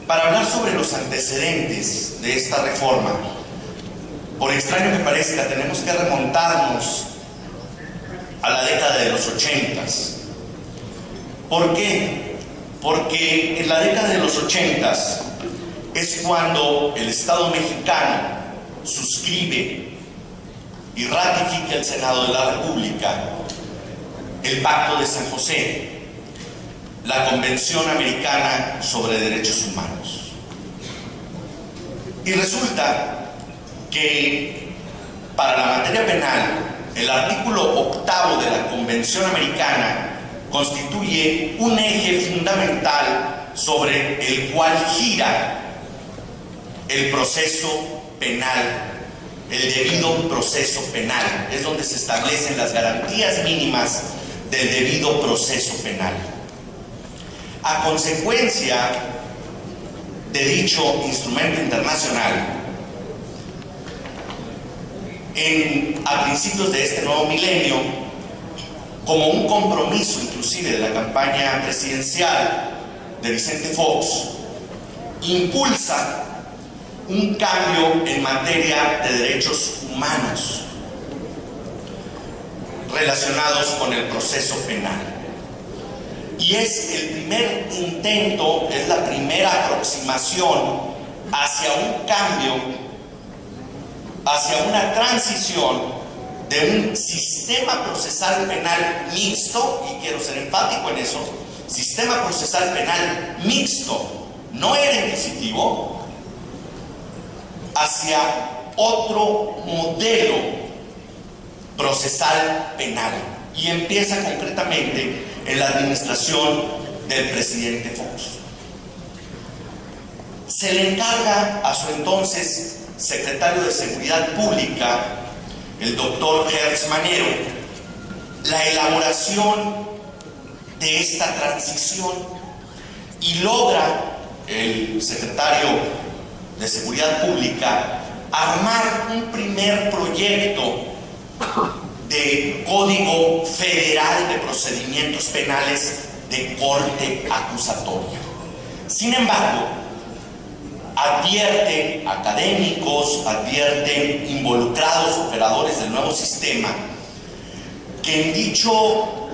para hablar sobre los antecedentes de esta reforma. Por extraño que parezca, tenemos que remontarnos a la década de los 80s. ¿Por qué? Porque en la década de los 80s es cuando el Estado mexicano suscribe y ratifica el Senado de la República el Pacto de San José, la Convención Americana sobre Derechos Humanos. Y resulta que para la materia penal, el artículo 8º de la Convención Americana constituye un eje fundamental sobre el cual gira el proceso penal, el debido proceso penal. Es donde se establecen las garantías mínimas del debido proceso penal. A consecuencia de dicho instrumento internacional, a principios de este nuevo milenio, como un compromiso inclusive de la campaña presidencial de Vicente Fox, impulsa un cambio en materia de derechos humanos relacionados con el proceso penal. Y es el primer intento, es la primera aproximación hacia un cambio, hacia una transición de un sistema procesal penal mixto, y quiero ser enfático en eso, sistema procesal penal mixto, no era inquisitivo, hacia otro modelo procesal penal. Y empieza concretamente en la administración del presidente Fox. Se le encarga a su entonces secretario de Seguridad Pública, el doctor Hertz Manero, la elaboración de esta transición, y logra el secretario de Seguridad Pública armar un primer proyecto de Código Federal de Procedimientos Penales de corte acusatoria. Sin embargo, advierten académicos, advierten involucrados operadores del nuevo sistema, que en dicho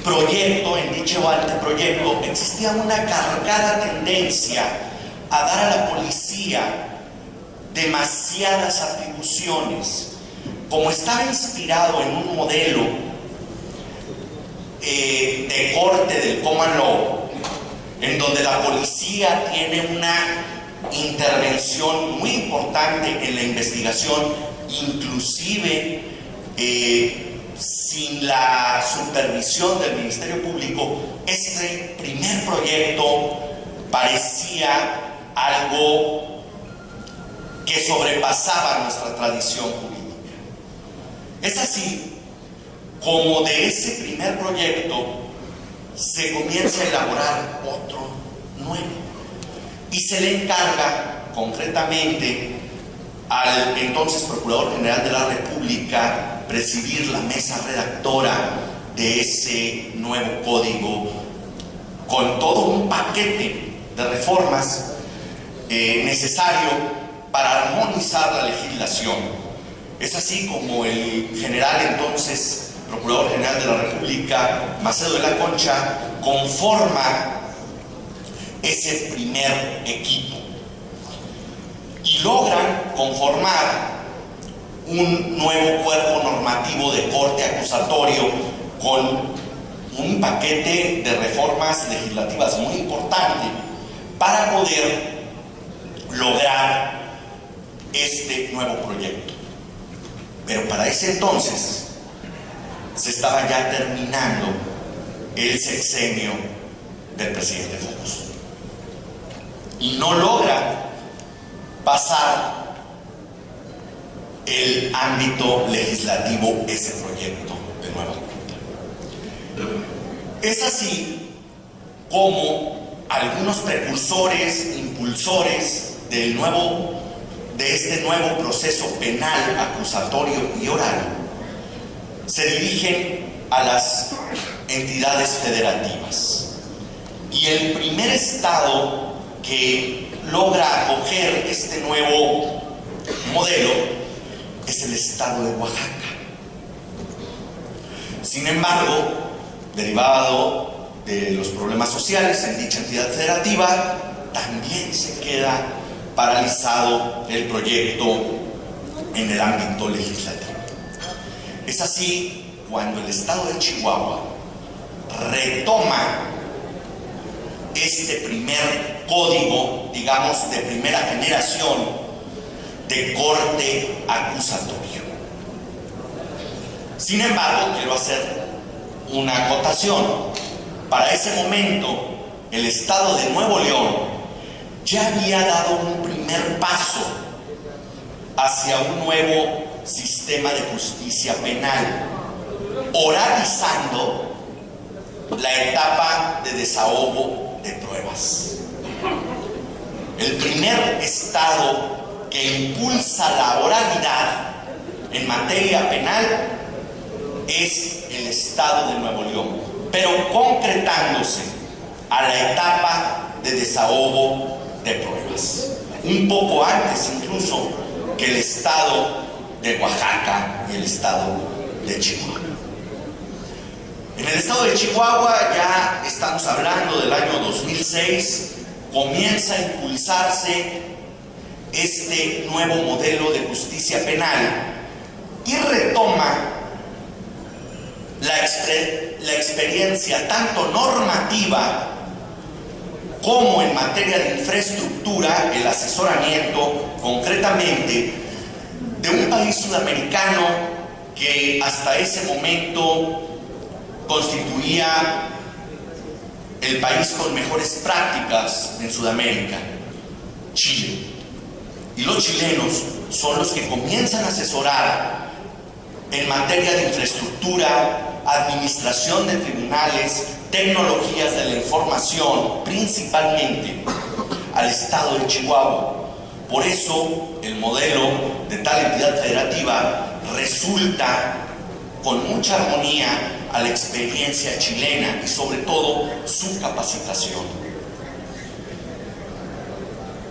proyecto, en dicho anteproyecto, existía una cargada tendencia a dar a la policía demasiadas atribuciones. Como estaba inspirado en un modelo de corte del common law, en donde la policía tiene una intervención muy importante en la investigación, inclusive sin la supervisión del Ministerio Público, este primer proyecto parecía algo que sobrepasaba nuestra tradición jurídica. Es así como de ese primer proyecto se comienza a elaborar otro nuevo, y se le encarga concretamente al entonces Procurador General de la República presidir la mesa redactora de ese nuevo código, con todo un paquete de reformas necesario para armonizar la legislación. Es así como el general entonces Procurador General de la República, Macedo de la Concha, conforma ese primer equipo y logran conformar un nuevo cuerpo normativo de corte acusatorio con un paquete de reformas legislativas muy importante para poder lograr este nuevo proyecto. Pero para ese entonces se estaba ya terminando el sexenio del presidente Fox y no logra pasar el ámbito legislativo ese proyecto de nueva cuenta. Es así como algunos precursores, impulsores de este nuevo proceso penal, acusatorio y oral, se dirigen a las entidades federativas. Y el primer estado que logra acoger este nuevo modelo es el estado de Oaxaca. Sin embargo, derivado de los problemas sociales en dicha entidad federativa, también se queda paralizado el proyecto en el ámbito legislativo. Es así cuando el estado de Chihuahua retoma este primer código, digamos, de primera generación de corte acusatorio. Sin embargo, quiero hacer una acotación. Para ese momento, el estado de Nuevo León ya había dado un primer paso hacia un nuevo sistema de justicia penal, oralizando la etapa de desahogo de pruebas. El primer estado que impulsa la oralidad en materia penal es el estado de Nuevo León, pero concretándose a la etapa de desahogo de pruebas, un poco antes incluso que el estado de Oaxaca y el estado de Chihuahua. En el estado de Chihuahua, ya estamos hablando del año 2006, comienza a impulsarse este nuevo modelo de justicia penal y retoma la experiencia tanto normativa como en materia de infraestructura, el asesoramiento concretamente de un país sudamericano que hasta ese momento constituía el país con mejores prácticas en Sudamérica, Chile. Y los chilenos son los que comienzan a asesorar en materia de infraestructura, administración de tribunales, tecnologías de la información, principalmente al estado de Chihuahua. Por eso el modelo de tal entidad federativa resulta con mucha armonía a la experiencia chilena y sobre todo su capacitación.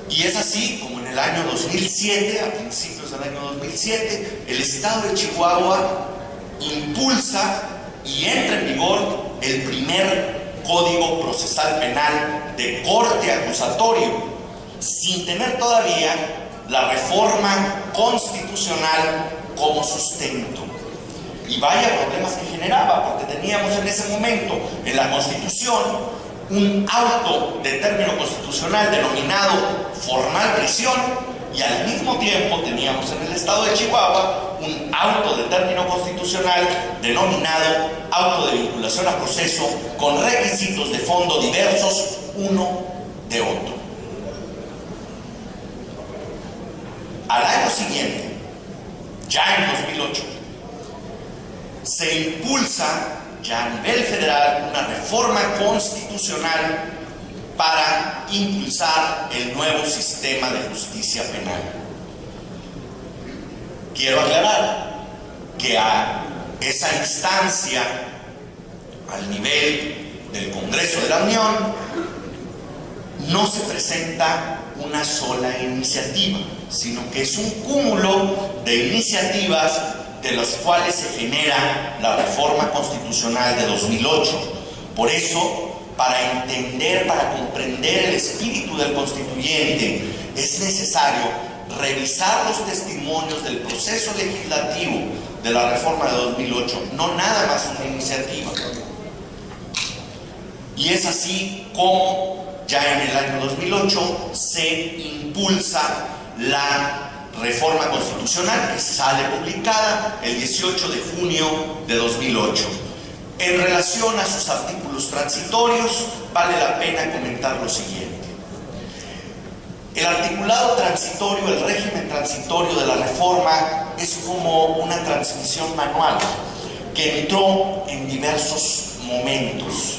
Y es así como en el año 2007, a principios del año 2007, el estado de Chihuahua impulsa y entra en vigor el primer Código Procesal Penal de corte acusatorio, sin tener todavía la reforma constitucional como sustento. Y vaya problemas que generaba, porque teníamos en ese momento en la Constitución un auto de término constitucional denominado formal prisión, y al mismo tiempo teníamos en el estado de Chihuahua un auto de término constitucional denominado auto de vinculación a proceso con requisitos de fondo diversos uno de otro. Al año siguiente, ya en 2008, se impulsa ya a nivel federal una reforma constitucional para impulsar el nuevo sistema de justicia penal. Quiero aclarar que a esa instancia, al nivel del Congreso de la Unión, no se presenta una sola iniciativa, sino que es un cúmulo de iniciativas de las cuales se genera la reforma constitucional de 2008. Por eso, para entender, para comprender el espíritu del constituyente, es necesario revisar los testimonios del proceso legislativo de la reforma de 2008, no nada más una iniciativa. Y es así como ya en el año 2008 se impulsa la reforma constitucional, que sale publicada el 18 de junio de 2008. En relación a sus artículos transitorios, vale la pena comentar lo siguiente. El articulado transitorio, el régimen transitorio de la reforma, es como una transmisión manual que entró en diversos momentos.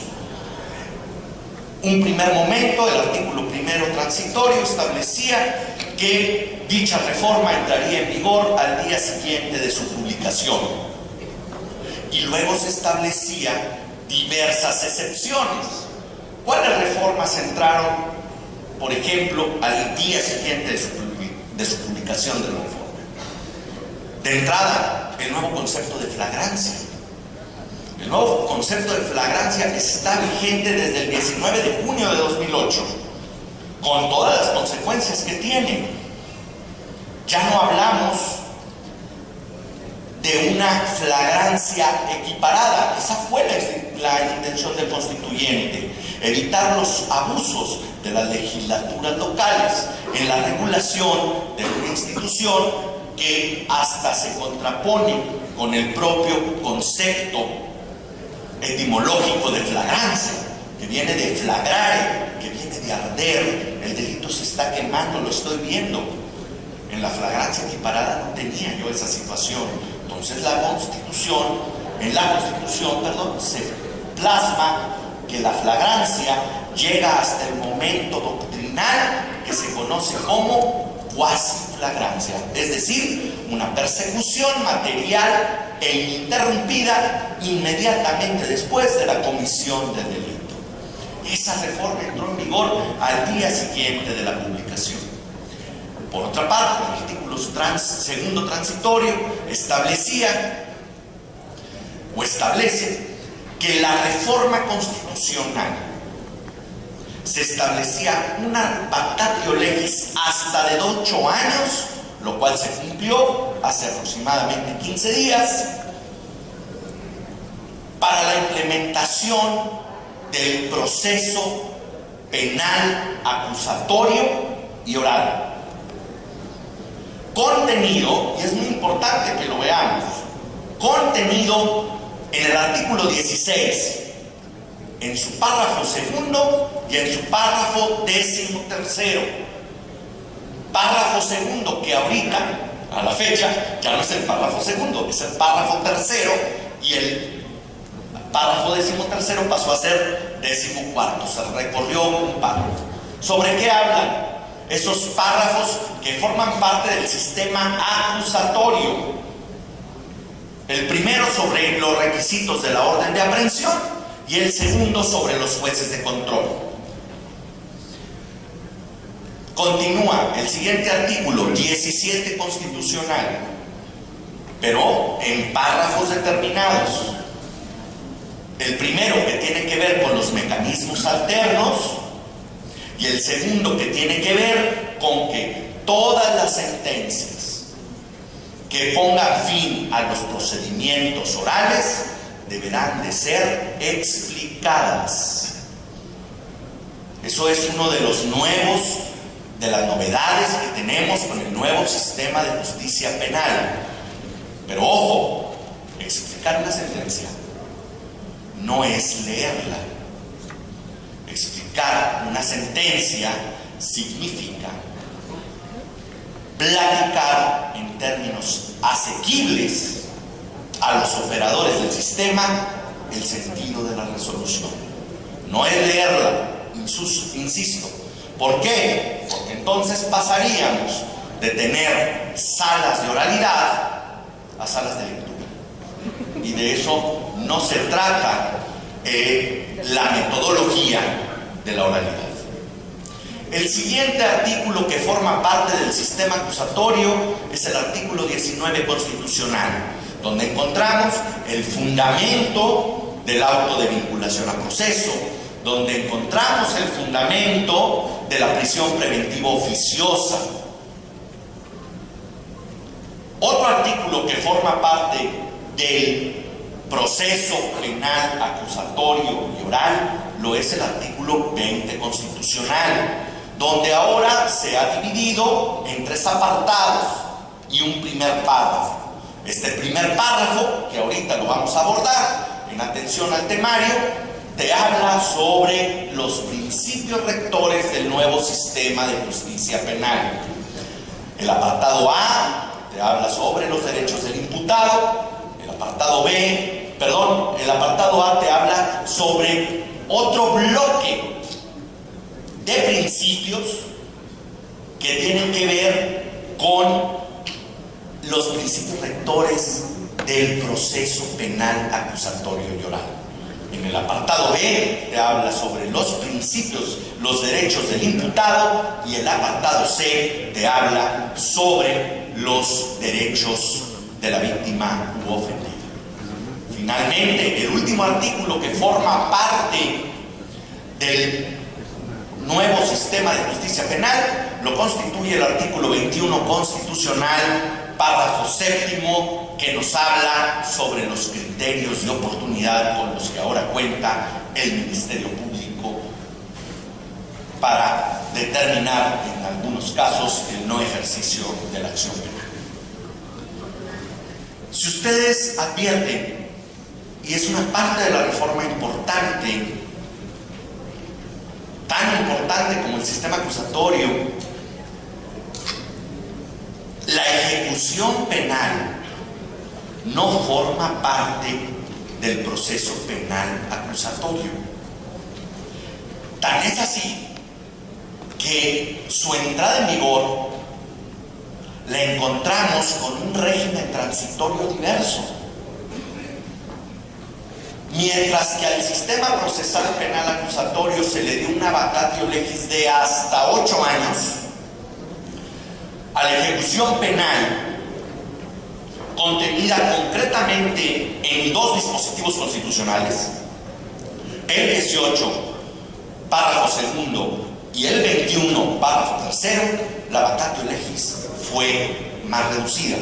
Un primer momento, el artículo primero transitorio establecía que dicha reforma entraría en vigor al día siguiente de su publicación. Y luego se establecía diversas excepciones. ¿Cuáles reformas entraron por ejemplo, al día siguiente de su publicación de la reforma. De entrada, el nuevo concepto de flagrancia. El nuevo concepto de flagrancia está vigente desde el 19 de junio de 2008, con todas las consecuencias que tiene. Ya no hablamos de una flagrancia equiparada. Esa fue la intención del constituyente, evitar los abusos de las legislaturas locales en la regulación de una institución que hasta se contrapone con el propio concepto etimológico de flagrancia, que viene de flagrare, que viene de arder. El delito se está quemando, lo estoy viendo. En la flagrancia equiparada no tenía yo esa situación. Entonces en la Constitución, se plasma que la flagrancia llega hasta el momento doctrinal que se conoce como cuasi flagrancia, es decir, una persecución material e ininterrumpida inmediatamente después de la comisión del delito. Esa reforma entró en vigor al día siguiente de la publicación. Por otra parte, el artículo segundo transitorio establece que la reforma constitucional se establecía una vacatio legis hasta de 8 años, lo cual se cumplió hace aproximadamente 15 días, para la implementación del proceso penal acusatorio y oral. Contenido, y es muy importante que lo veamos, contenido en el artículo 16, en su párrafo segundo y en su párrafo 13º. Párrafo segundo que ahorita, a la fecha, ya no es el párrafo segundo, es el párrafo tercero, y el párrafo 13º pasó a ser 14º, se recorrió un párrafo. ¿Sobre qué hablan esos párrafos que forman parte del sistema acusatorio? El primero sobre los requisitos de la orden de aprehensión y el segundo sobre los jueces de control. Continúa el siguiente artículo, 17 constitucional, pero en párrafos determinados. El primero que tiene que ver con los mecanismos alternos y el segundo que tiene que ver con que todas las sentencias que pongan fin a los procedimientos orales deberán de ser explicadas. Eso es uno de los de las novedades que tenemos con el nuevo sistema de justicia penal. Pero ojo, explicar una sentencia no es leerla. Explicar una sentencia significa platicar en términos asequibles a los operadores del sistema el sentido de la resolución. No es leerla, insisto. ¿Por qué? Porque entonces pasaríamos de tener salas de oralidad a salas de lectura. Y de eso no se trata la metodología de la oralidad. El siguiente artículo que forma parte del sistema acusatorio es el artículo 19 constitucional, donde encontramos el fundamento del auto de vinculación a proceso, donde encontramos el fundamento de la prisión preventiva oficiosa. Otro artículo que forma parte del proceso penal acusatorio y oral lo es el artículo 20 constitucional, donde ahora se ha dividido en 3 apartados y un primer párrafo. Este primer párrafo, que ahorita lo vamos a abordar en atención al temario, te habla sobre los principios rectores del nuevo sistema de justicia penal. El apartado A te habla sobre los derechos del imputado. El apartado A te habla sobre otro bloque de principios que tienen que ver con los principios rectores del proceso penal acusatorio y oral. En el apartado B te habla sobre los principios, los derechos del imputado, y el apartado C te habla sobre los derechos de la víctima u ofendida. Finalmente, el último artículo que forma parte del nuevo sistema de justicia penal lo constituye el artículo 21 constitucional, párrafo séptimo, que nos habla sobre los criterios de oportunidad con los que ahora cuenta el Ministerio Público para determinar en algunos casos el no ejercicio de la acción penal. Si ustedes advierten, y es una parte de la reforma importante, tan importante como el sistema acusatorio, la ejecución penal no forma parte del proceso penal acusatorio. Tan es así que su entrada en vigor la encontramos con un régimen transitorio diverso. Mientras que al sistema procesal penal acusatorio se le dio una vacatio legis de hasta 8 años, a la ejecución penal, contenida concretamente en 2 dispositivos constitucionales, el 18, párrafo segundo, y el 21, párrafo tercero, la vacatio legis fue más reducida,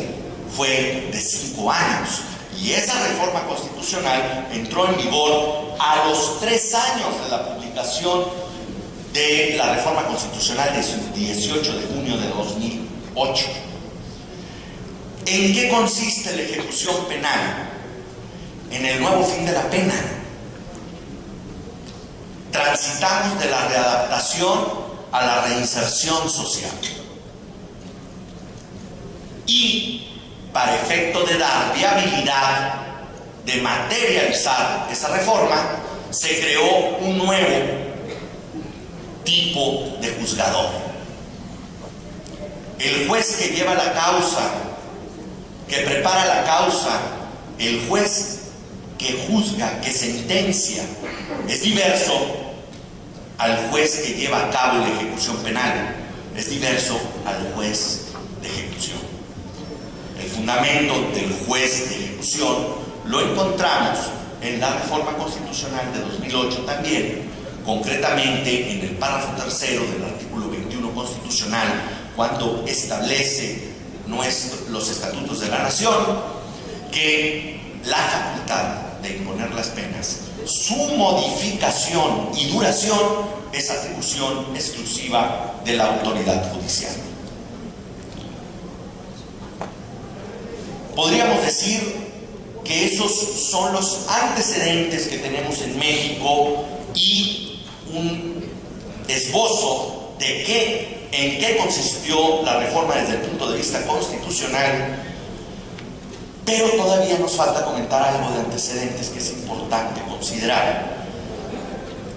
fue de 5 años. Y esa reforma constitucional entró en vigor a los 3 años de la publicación de la reforma constitucional del 18 de junio de 2008. ¿En qué consiste la ejecución penal? En el nuevo fin de la pena. Transitamos de la readaptación a la reinserción social. Y para efecto de dar viabilidad, de materializar esa reforma, se creó un nuevo tipo de juzgador. El juez que lleva la causa, que prepara la causa, el juez que juzga, que sentencia, es diverso al juez que lleva a cabo la ejecución penal, es diverso al juez de ejecución. El fundamento del juez de ejecución lo encontramos en la reforma constitucional de 2008 también, concretamente en el párrafo tercero del artículo 21 constitucional, cuando establece los estatutos de la nación, que la facultad de imponer las penas, su modificación y duración es atribución exclusiva de la autoridad judicial. Podríamos decir que esos son los antecedentes que tenemos en México y un esbozo de en qué consistió la reforma desde el punto de vista constitucional, pero todavía nos falta comentar algo de antecedentes que es importante considerar.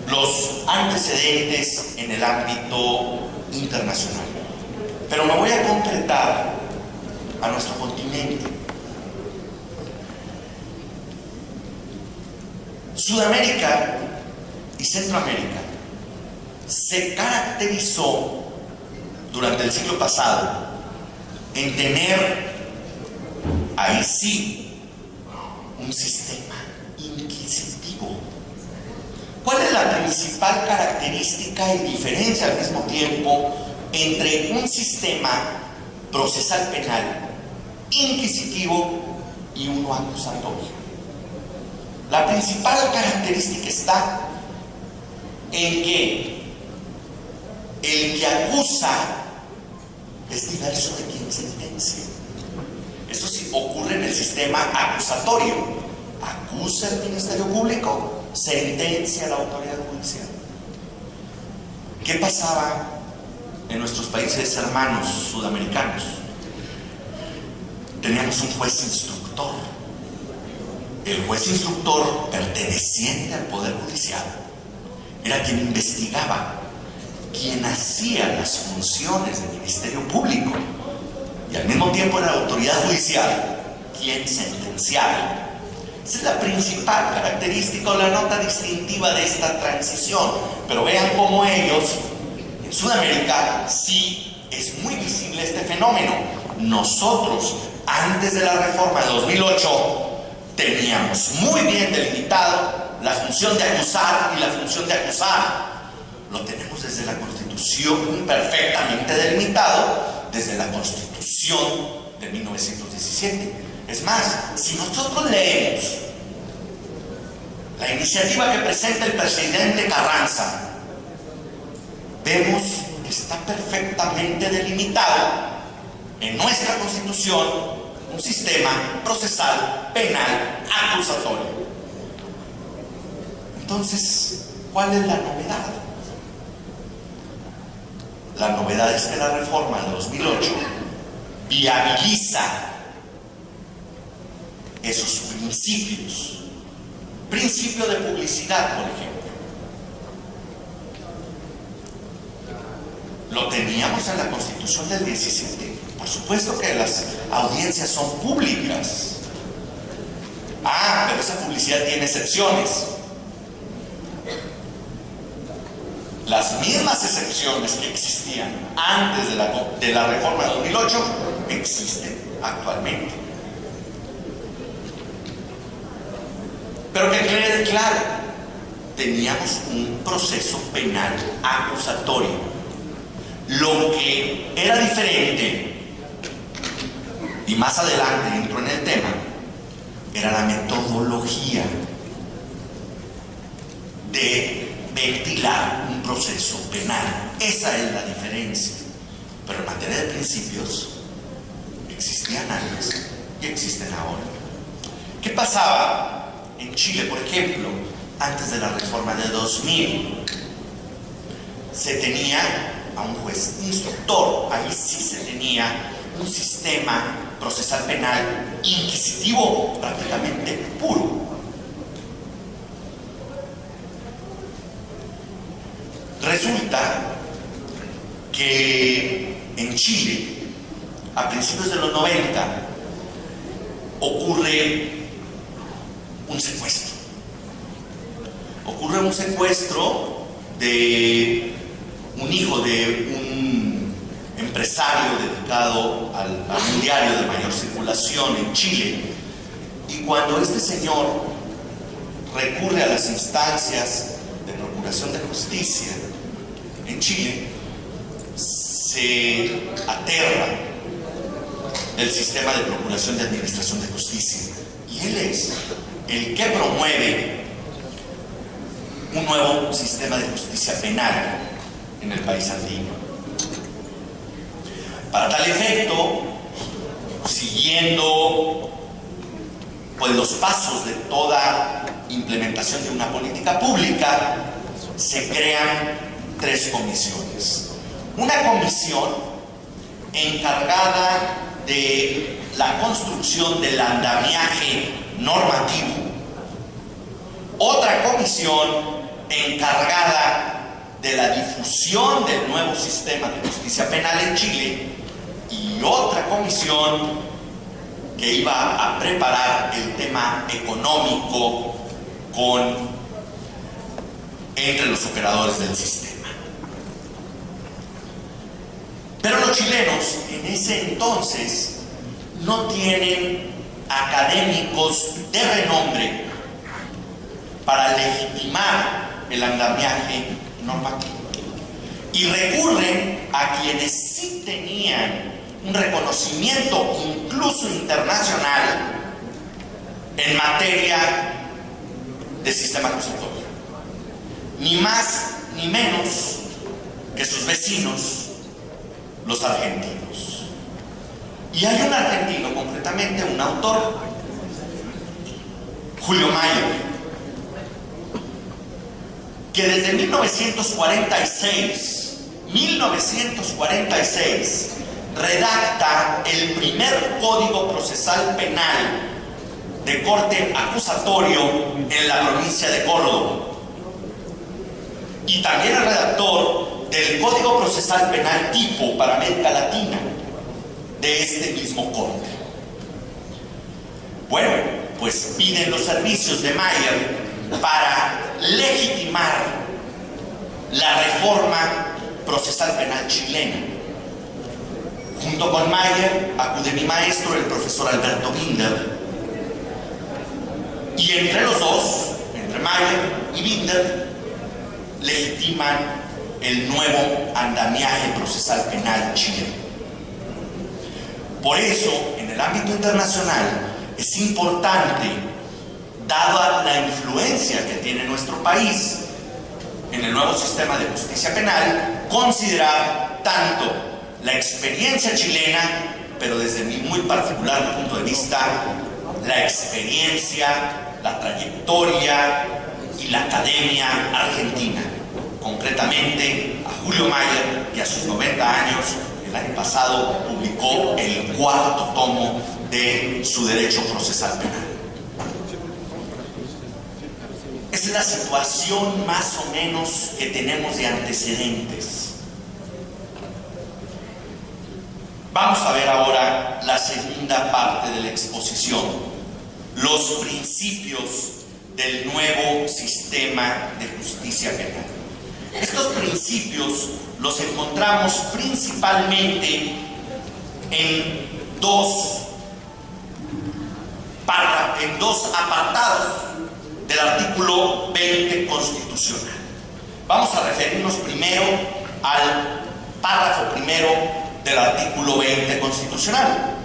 Los antecedentes en el ámbito internacional. Pero me voy a concretar a nuestro continente. Sudamérica y Centroamérica se caracterizó durante el siglo pasado en tener, ahí sí, un sistema inquisitivo. ¿Cuál es la principal característica y diferencia al mismo tiempo entre un sistema procesal penal inquisitivo y uno acusatorio? La principal característica está en que el que acusa es diverso de quien sentencia. Eso sí ocurre en el sistema acusatorio. Acusa el Ministerio Público, sentencia a la autoridad judicial. ¿Qué pasaba en nuestros países hermanos sudamericanos? Teníamos un juez instructor. El juez instructor, perteneciente al Poder Judicial, era quien investigaba, quien hacía las funciones del Ministerio Público, y al mismo tiempo era la autoridad judicial quien sentenciaba. Esa es la principal característica o la nota distintiva de esta transición. Pero vean cómo ellos, en Sudamérica, sí es muy visible este fenómeno. Nosotros, antes de la reforma de 2008, teníamos muy bien delimitado la función de acusar y la función de acusar. Lo tenemos desde la Constitución perfectamente delimitado, desde la Constitución de 1917. Es más, si nosotros leemos la iniciativa que presenta el presidente Carranza, vemos que está perfectamente delimitado en nuestra Constitución un sistema procesal penal acusatorio. Entonces, ¿cuál es la novedad? La novedad es que la reforma de 2008 viabiliza esos principios. Principio de publicidad, por ejemplo. Lo teníamos en la Constitución del 17. Por supuesto que las audiencias son públicas. Pero esa publicidad tiene excepciones. Las mismas excepciones que existían antes de la reforma de 2008 existen actualmente. Pero que quede claro, teníamos un proceso penal acusatorio. Lo que era diferente, y más adelante entro en el tema, era la metodología de ventilar un proceso penal. Esa es la diferencia. Pero en materia de principios existían antes y existen ahora. ¿Qué pasaba en Chile, por ejemplo, antes de la reforma de 2000? Se tenía a un juez instructor. Ahí sí se tenía un sistema procesal penal inquisitivo prácticamente puro. Resulta que en Chile, a principios de los 90, ocurre un secuestro. Ocurre un secuestro de un hijo de un empresario dedicado a un diario de mayor circulación en Chile. Y cuando este señor recurre a las instancias de procuración de justicia en Chile, se aterra el sistema de procuración de administración de justicia. Y él es el que promueve un nuevo sistema de justicia penal en el país andino. Para tal efecto, siguiendo pues los pasos de toda implementación de una política pública, se crean 3 comisiones. Una comisión encargada de la construcción del andamiaje normativo, otra comisión encargada de la difusión del nuevo sistema de justicia penal en Chile, y otra comisión que iba a preparar el tema económico entre los operadores del sistema. Pero los chilenos en ese entonces no tienen académicos de renombre para legitimar el andamiaje normativo, y recurren a quienes sí tenían un reconocimiento incluso internacional en materia de sistema acusatorio, ni más ni menos que sus vecinos, los argentinos. Y hay un argentino, concretamente un autor, Julio Mayer, que desde 1946 redacta el primer código procesal penal de corte acusatorio en la provincia de Córdoba, y también el redactor del Código Procesal Penal tipo para América Latina de este mismo corte. Bueno, pues piden los servicios de Mayer para legitimar la reforma procesal penal chilena. Junto con Mayer acude mi maestro, el profesor Alberto Binder, y entre los dos, entre Mayer y Binder, legitiman el nuevo andamiaje procesal penal chileno. Por eso, en el ámbito internacional, es importante, dada la influencia que tiene nuestro país en el nuevo sistema de justicia penal, considerar tanto la experiencia chilena, pero desde mi muy particular punto de vista, la experiencia, la trayectoria y la academia argentina. Concretamente, a Julio Mayer, que a sus 90 años, el año pasado, publicó el 4º tomo de su derecho procesal penal. Esa es la situación más o menos que tenemos de antecedentes. Vamos a ver ahora la segunda parte de la exposición, los principios del nuevo sistema de justicia penal. Estos principios los encontramos principalmente en dos apartados del artículo 20 constitucional. Vamos a referirnos primero al párrafo primero del artículo 20 constitucional,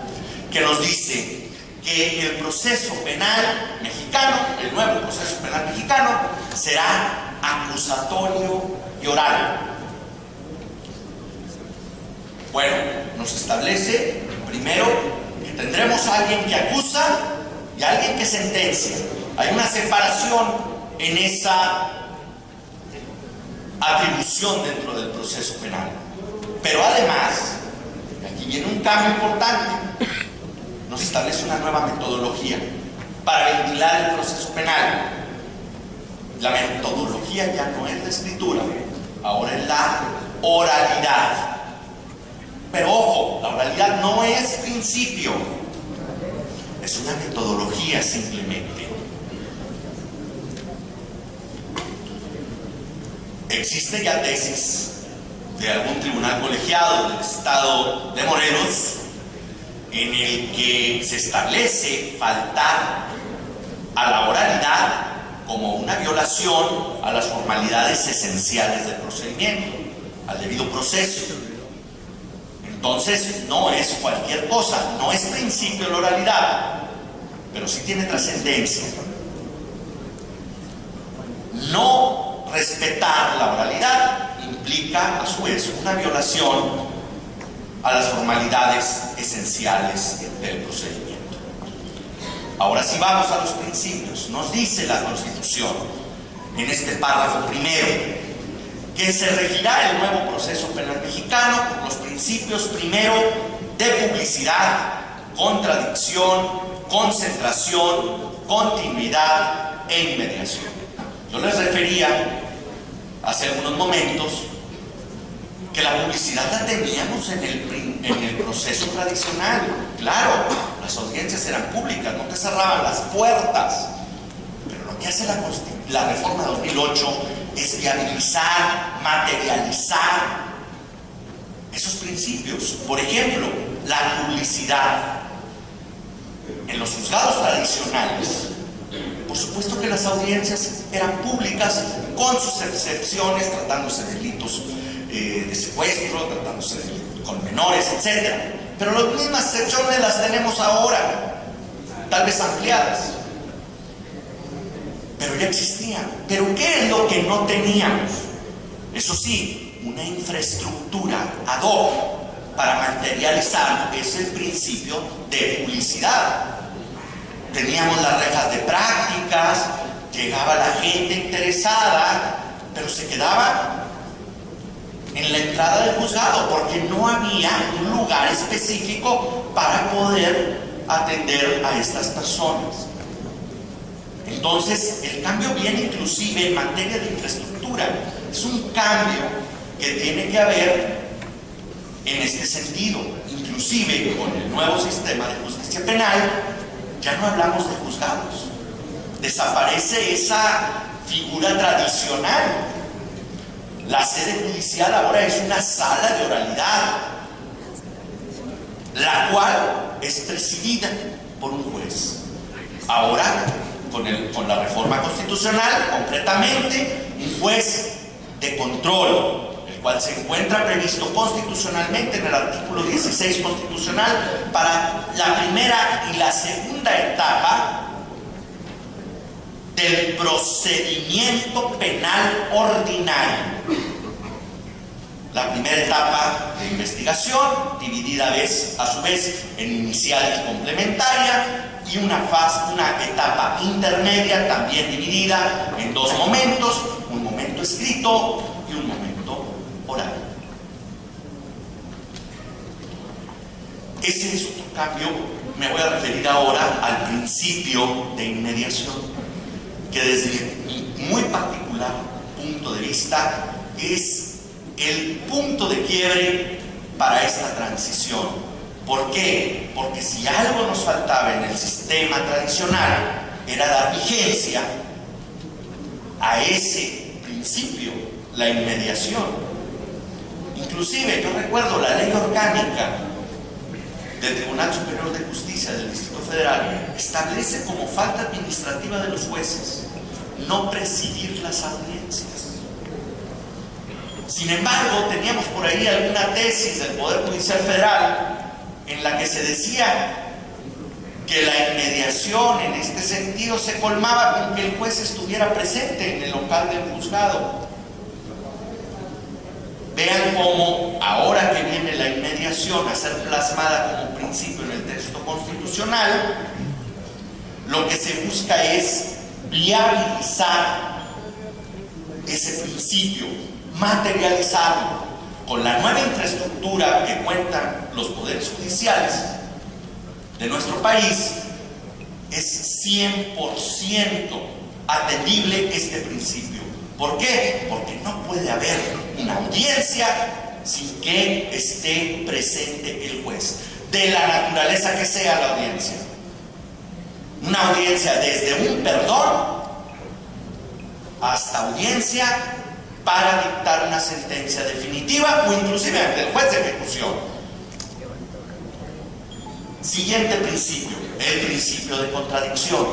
que nos dice que el proceso penal mexicano, el nuevo proceso penal mexicano, será acusatorio y oral. Bueno, nos establece primero que tendremos a alguien que acusa y a alguien que sentencia. Hay una separación en esa atribución dentro del proceso penal. Pero además, y aquí viene un cambio importante, nos establece una nueva metodología para ventilar el proceso penal. La metodología ya no es la escritura, ahora es la oralidad. Pero ojo, la oralidad no es principio, es una metodología simplemente. Existe ya tesis de algún tribunal colegiado del estado de Morelos en el que se establece faltar a la oralidad como una violación a las formalidades esenciales del procedimiento, al debido proceso. Entonces, no es cualquier cosa, no es principio la oralidad, pero sí tiene trascendencia. No respetar la oralidad implica, a su vez, una violación a las formalidades esenciales del procedimiento. Ahora sí vamos a los principios. Nos dice la Constitución, en este párrafo primero, que se regirá el nuevo proceso penal mexicano por los principios primero de publicidad, contradicción, concentración, continuidad e inmediación. Yo les refería hace algunos momentos que la publicidad la teníamos en el proceso tradicional. Claro, las audiencias eran públicas, no te cerraban las puertas, pero lo que hace la reforma de 2008 es viabilizar, materializar esos principios. Por ejemplo, la publicidad. En los juzgados tradicionales, por supuesto que las audiencias eran públicas, con sus excepciones, tratándose de delitos de secuestro, tratándose con menores, etc. Pero las mismas excepciones las tenemos ahora, tal vez ampliadas. Pero ya existían. ¿Pero qué es lo que no teníamos? Eso sí, una infraestructura ad hoc para materializar ese principio de publicidad. Teníamos las rejas de prácticas, llegaba la gente interesada, pero se quedaba en la entrada del juzgado porque no había un lugar específico para poder atender a estas personas. Entonces, el cambio viene inclusive en materia de infraestructura. Es un cambio que tiene que haber en este sentido. Inclusive con el nuevo sistema de justicia penal, ya no hablamos de juzgados. Desaparece esa figura tradicional. La sede judicial ahora es una sala de oralidad, la cual es presidida por un juez. Ahora, con la reforma constitucional, concretamente, un juez de control, el cual se encuentra previsto constitucionalmente en el artículo 16 constitucional para la primera y la segunda etapa del procedimiento penal ordinario. La primera etapa de investigación, dividida a su vez en inicial y complementaria, y una etapa intermedia también dividida en dos momentos, un momento escrito y un momento oral. Ese es otro cambio. Me voy a referir ahora al principio de inmediación, que desde mi muy particular punto de vista es el punto de quiebre para esta transición. ¿Por qué? Porque si algo nos faltaba en el sistema tradicional era dar vigencia a ese principio, la inmediación. Inclusive yo recuerdo la ley orgánica del Tribunal Superior de Justicia del Distrito Federal establece como falta administrativa de los jueces no presidir las audiencias. Sin embargo, teníamos por ahí alguna tesis del Poder Judicial Federal en la que se decía que la inmediación en este sentido se colmaba con que el juez estuviera presente en el local del juzgado. Vean cómo ahora que viene la inmediación a ser plasmada como principio en el texto constitucional, lo que se busca es viabilizar ese principio, materializarlo. Con la nueva infraestructura que cuentan los poderes judiciales de nuestro país, es 100% atendible este principio. ¿Por qué? Porque no puede haber una audiencia sin que esté presente el juez, de la naturaleza que sea la audiencia. Una audiencia desde un perdón hasta audiencia para dictar una sentencia definitiva o inclusive ante el juez de ejecución. Siguiente principio, el principio de contradicción.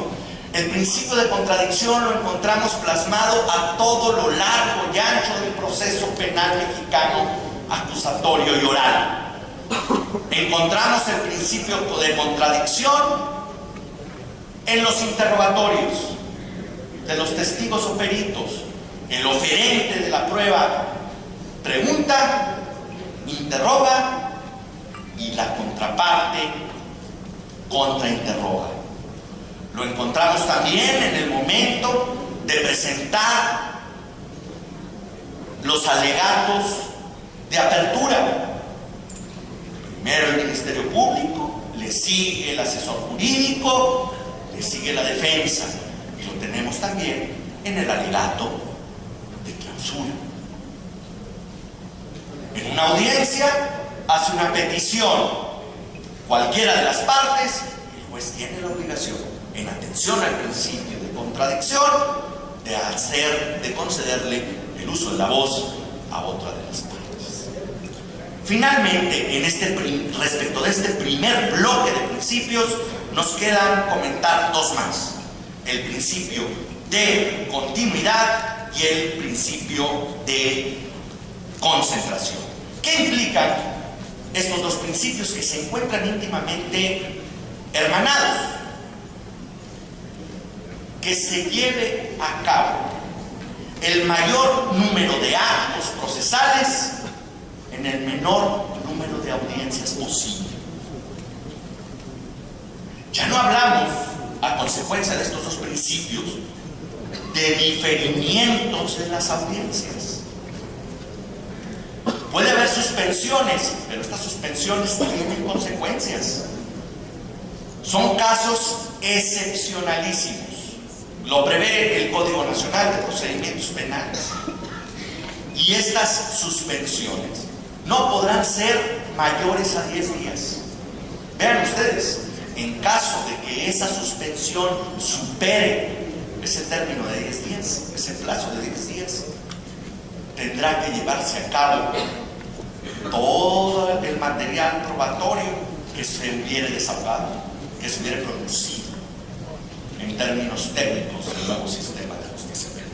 El principio de contradicción lo encontramos plasmado a todo lo largo y ancho del proceso penal mexicano acusatorio y oral. Encontramos el principio de contradicción en los interrogatorios de los testigos o peritos. El oferente de la prueba pregunta, interroga y la contraparte contrainterroga. Lo encontramos también en el momento de presentar los alegatos de apertura. Primero el Ministerio Público, le sigue el asesor jurídico, le sigue la defensa, y lo tenemos también en el alegato de clausura. En una audiencia hace una petición cualquiera de las partes, el juez tiene la obligación, en atención al principio de contradicción, de concederle el uso de la voz a otra de las partes. Finalmente, respecto de este primer bloque de principios, nos quedan comentar dos más: el principio de continuidad y el principio de concentración. ¿Qué implican estos dos principios que se encuentran íntimamente hermanados? Que se lleve a cabo el mayor número de actos procesales en el menor número de audiencias posible. Ya no hablamos, a consecuencia de estos dos principios, de diferimientos en las audiencias. Puede haber suspensiones, pero estas suspensiones tienen consecuencias. Son casos excepcionalísimos. Lo prevé el Código Nacional de Procedimientos Penales. Y estas suspensiones no podrán ser mayores a 10 días. Vean ustedes, en caso de que esa suspensión supere ese término de 10 días, ese plazo de 10 días, tendrá que llevarse a cabo todo el material probatorio que se hubiere desahogado, que se hubiere producido en términos técnicos del nuevo sistema de justicia penal.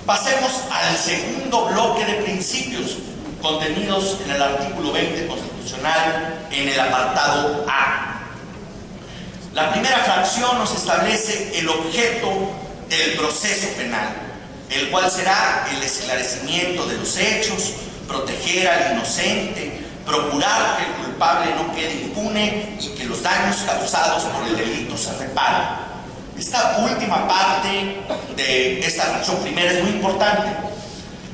Pasemos al segundo bloque de principios contenidos en el artículo 20 constitucional en el apartado A. La primera fracción nos establece el objeto del proceso penal, el cual será el esclarecimiento de los hechos, proteger al inocente, procurar que el culpable no quede impune y que los daños causados por el delito se reparen. Esta última parte de esta fracción primera es muy importante.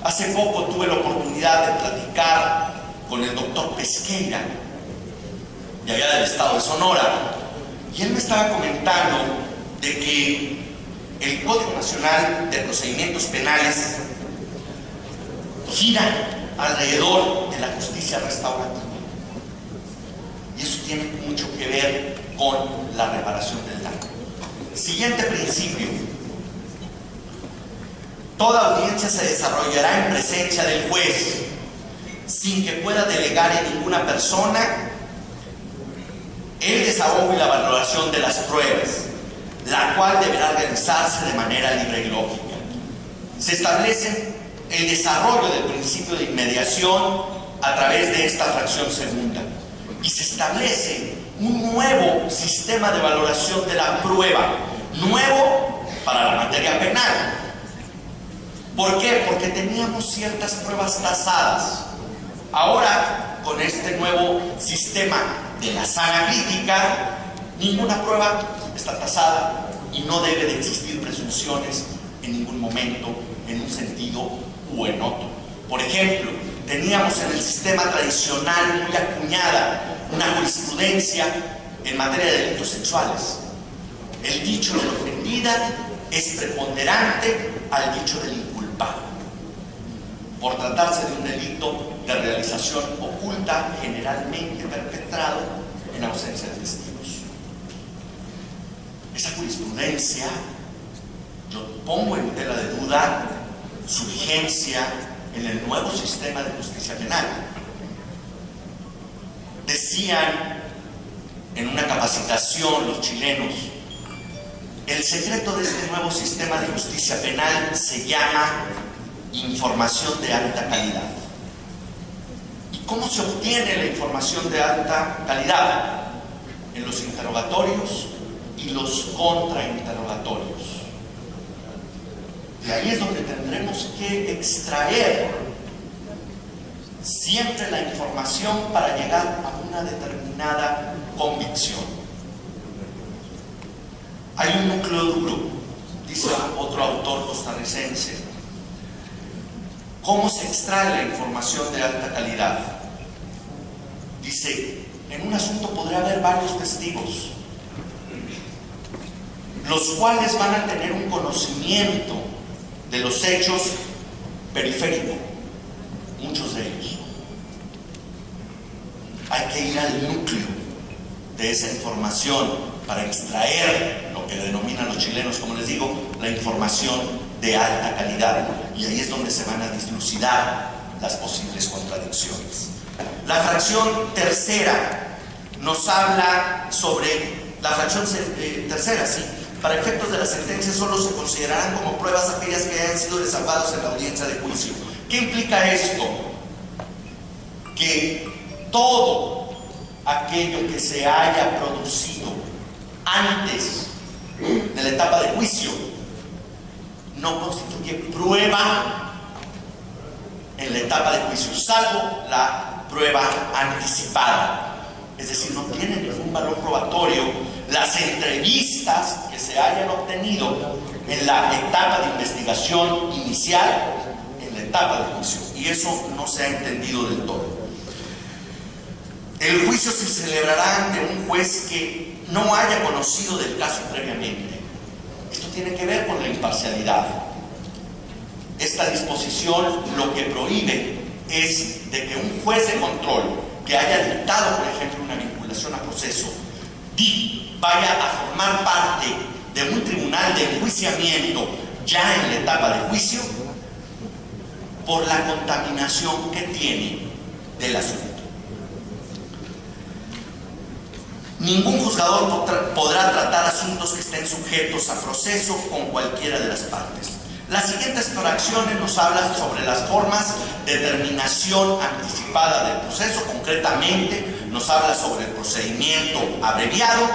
Hace poco tuve la oportunidad de platicar con el doctor Pesqueira, de allá del estado de Sonora, y él me estaba comentando de que el Código Nacional de Procedimientos Penales gira alrededor de la justicia restaurativa. Y eso tiene mucho que ver con la reparación del daño. Siguiente principio. Toda audiencia se desarrollará en presencia del juez, sin que pueda delegar en ninguna persona el desahogo y la valoración de las pruebas, la cual deberá realizarse de manera libre y lógica. Se establece el desarrollo del principio de inmediación a través de esta fracción segunda y se establece un nuevo sistema de valoración de la prueba, nuevo para la materia penal. ¿Por qué? Porque teníamos ciertas pruebas tasadas. Ahora, con este nuevo sistema de la sana crítica, ninguna prueba está tasada y no debe de existir presunciones en ningún momento, en un sentido u en otro. Por ejemplo, teníamos en el sistema tradicional muy acuñada una jurisprudencia en materia de delitos sexuales. El dicho de la ofendida es preponderante al dicho del inculpado, por tratarse de un delito de realización oculta, generalmente perpetrado en ausencia de testigos. Esa jurisprudencia, yo pongo en tela de duda su vigencia en el nuevo sistema de justicia penal. Decían en una capacitación los chilenos, el secreto de este nuevo sistema de justicia penal se llama información de alta calidad. ¿Y cómo se obtiene la información de alta calidad? En los interrogatorios y los contrainterrogatorios. De ahí es donde tendremos que extraer siempre la información para llegar a una determinada convicción. Hay un núcleo duro, dice otro autor costarricense. ¿Cómo se extrae la información de alta calidad? Dice, en un asunto podría haber varios testigos, los cuales van a tener un conocimiento de los hechos periférico, muchos de ellos. Hay que ir al núcleo de esa información para extraer lo que denominan los chilenos, como les digo, la información de alta calidad. Y ahí es donde se van a dilucidar las posibles contradicciones. La fracción tercera nos habla sobre la fracción tercera, sí. Para efectos de la sentencia solo se considerarán como pruebas aquellas que hayan sido desahogadas en la audiencia de juicio. ¿Qué implica esto? Que todo aquello que se haya producido antes de la etapa de juicio no constituye prueba en la etapa de juicio, salvo la prueba anticipada. Es decir, no tiene ningún valor probatorio las entrevistas que se hayan obtenido en la etapa de investigación inicial, en la etapa de juicio. Y eso no se ha entendido del todo. El juicio se celebrará ante un juez que no haya conocido del caso previamente. Esto tiene que ver con la imparcialidad. Esta disposición lo que prohíbe es de que un juez de control que haya dictado, por ejemplo, una vinculación a proceso vaya a formar parte de un tribunal de enjuiciamiento ya en la etapa de juicio por la contaminación que tiene del asunto. Ningún juzgador podrá tratar asuntos que estén sujetos a proceso con cualquiera de las partes. Las siguientes fracciones nos hablan sobre las formas de terminación anticipada del proceso. Concretamente, nos habla sobre el procedimiento abreviado.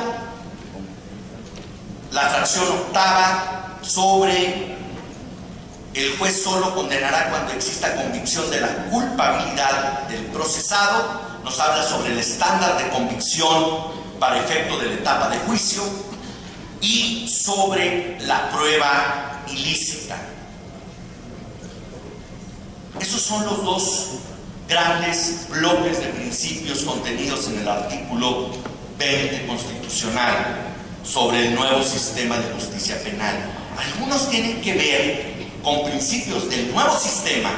La fracción octava sobre el juez solo condenará cuando exista convicción de la culpabilidad del procesado. Nos habla sobre el estándar de convicción para efecto de la etapa de juicio y sobre la prueba ilícita. Esos son los dos grandes bloques de principios contenidos en el artículo 20 constitucional sobre el nuevo sistema de justicia penal. Algunos tienen que ver con principios del nuevo sistema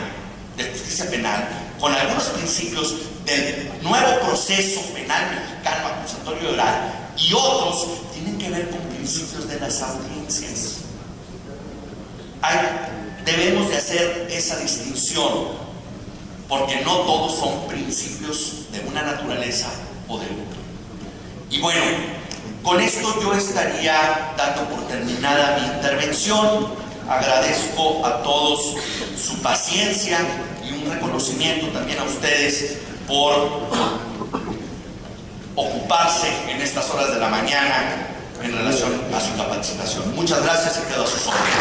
de justicia penal, con algunos principios del nuevo proceso penal mexicano acusatorio oral, y otros tienen que ver con principios de las audiencias. Debemos de hacer esa distinción, porque no todos son principios de una naturaleza o de otra. Y bueno, con esto yo estaría dando por terminada mi intervención. Agradezco a todos su paciencia y un reconocimiento también a ustedes por ocuparse en estas horas de la mañana en relación a su capacitación. Muchas gracias y quedo a sus órdenes.